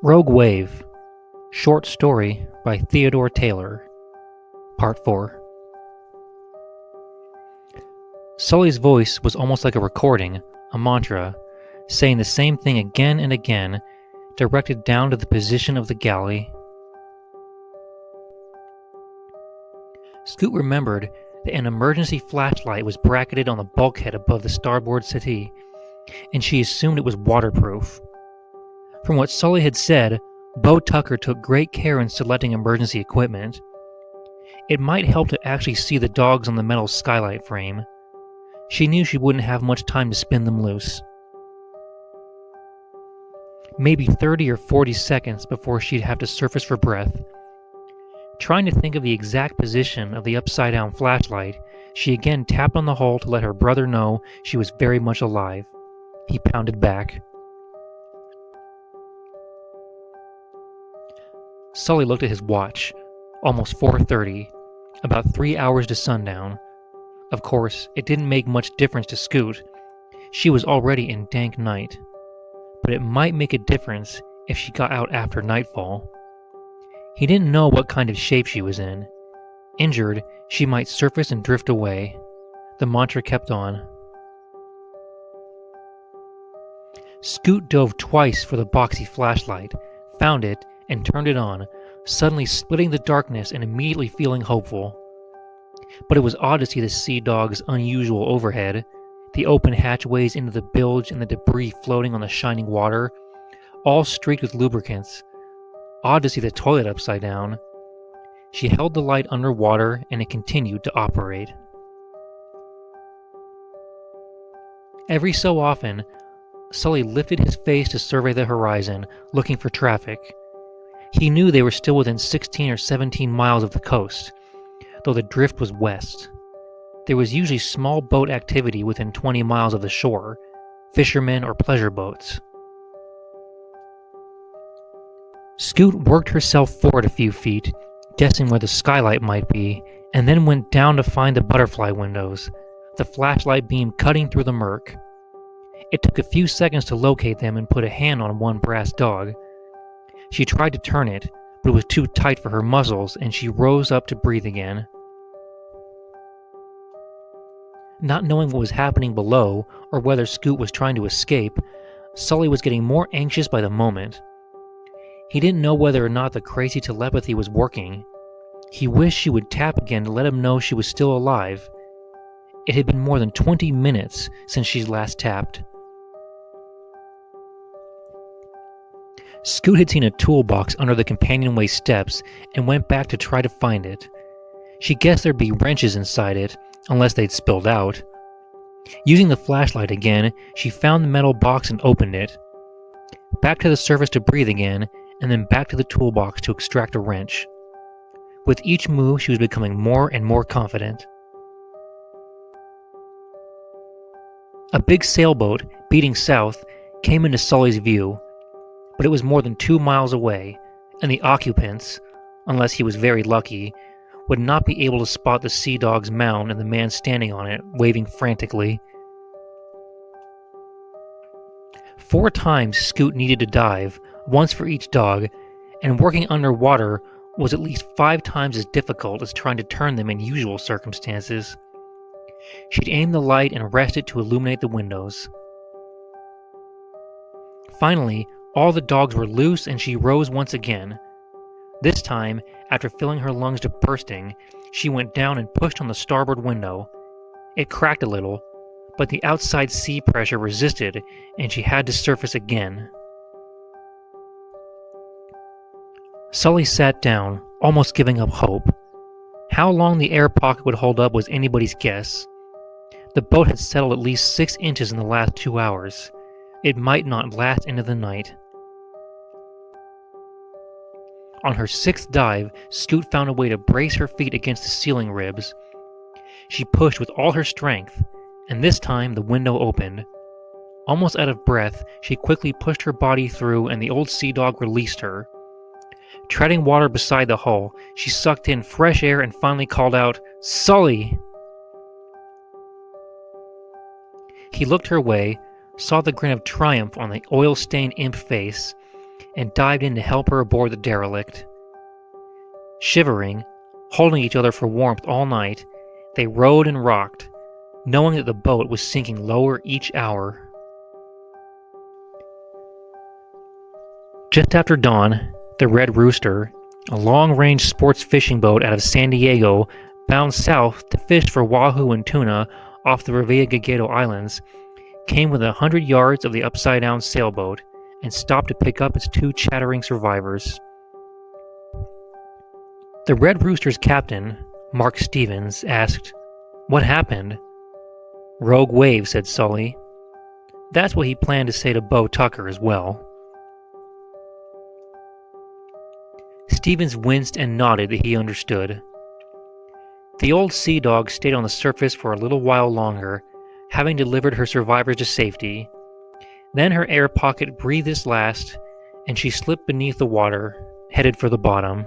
Rogue Wave, short story by Theodore Taylor, Part 4. Sully's voice was almost like a recording, a mantra, saying the same thing again and again, directed down to the position of the galley. Scoot remembered that an emergency flashlight was bracketed on the bulkhead above the starboard settee, and she assumed it was waterproof. From what Sully had said, Bo Tucker took great care in selecting emergency equipment. It might help to actually see the dogs on the metal skylight frame. She knew she wouldn't have much time to spin them loose. Maybe 30 or 40 seconds before she'd have to surface for breath. Trying to think of the exact position of the upside-down flashlight, she again tapped on the hull to let her brother know she was very much alive. He pounded back. Sully looked at his watch. Almost 4:30. About 3 hours to sundown. Of course, it didn't make much difference to Scoot. She was already in dank night. But it might make a difference if she got out after nightfall. He didn't know what kind of shape she was in. Injured, she might surface and drift away. The mantra kept on. Scoot dove twice for the boxy flashlight, found it, and turned it on, suddenly splitting the darkness and immediately feeling hopeful. But it was odd to see the sea dog's unusual overhead, the open hatchways into the bilge and the debris floating on the shining water, all streaked with lubricants. Odd to see the toilet upside down. She held the light underwater and it continued to operate. Every so often, Sully lifted his face to survey the horizon, looking for traffic. He knew they were still within 16 or 17 miles of the coast, though the drift was west. There was usually small boat activity within 20 miles of the shore, fishermen or pleasure boats. Scoot worked herself forward a few feet, guessing where the skylight might be, and then went down to find the butterfly windows, the flashlight beam cutting through the murk. It took a few seconds to locate them and put a hand on one brass dog. She tried to turn it, but it was too tight for her muscles, and she rose up to breathe again. Not knowing what was happening below, or whether Scoot was trying to escape, Sully was getting more anxious by the moment. He didn't know whether or not the crazy telepathy was working. He wished she would tap again to let him know she was still alive. It had been more than 20 minutes since she last tapped. Scoot had seen a toolbox under the companionway steps and went back to try to find it. She guessed there'd be wrenches inside it, unless they'd spilled out. Using the flashlight again, she found the metal box and opened it. Back to the surface to breathe again, and then back to the toolbox to extract a wrench. With each move, she was becoming more and more confident. A big sailboat, beating south, came into Sully's view, but it was more than 2 miles away, and the occupants, unless he was very lucky, would not be able to spot the sea dog's mound and the man standing on it, waving frantically. 4 times Scoot needed to dive, once for each dog, and working underwater was at least 5 times as difficult as trying to turn them in usual circumstances. She'd aim the light and rest it to illuminate the windows. Finally, all the dogs were loose and she rose once again. This time, after filling her lungs to bursting, she went down and pushed on the starboard window. It cracked a little, but the outside sea pressure resisted and she had to surface again. Sully sat down, almost giving up hope. How long the air pocket would hold up was anybody's guess. The boat had settled at least 6 inches in the last 2 hours. It might not last into the night. On her 6th dive, Scoot found a way to brace her feet against the ceiling ribs. She pushed with all her strength, and this time the window opened. Almost out of breath, she quickly pushed her body through and the old sea dog released her. Treading water beside the hull, she sucked in fresh air and finally called out, "Sully!" He looked her way, saw the grin of triumph on the oil-stained imp face, and dived in to help her aboard the derelict. Shivering, holding each other for warmth all night, they rowed and rocked, knowing that the boat was sinking lower each hour. Just after dawn, the Red Rooster, a long-range sports fishing boat out of San Diego, bound south to fish for wahoo and tuna off the Revillagigedo Islands, came within 100 yards of the upside-down sailboat and stopped to pick up its 2 chattering survivors. The Red Rooster's captain, Mark Stevens, asked, "What happened?" "Rogue wave," said Sully. That's what he planned to say to Bo Tucker as well. Stevens winced and nodded that he understood. The old sea dog stayed on the surface for a little while longer, having delivered her survivors to safety. Then her air pocket breathed its last, and she slipped beneath the water, headed for the bottom.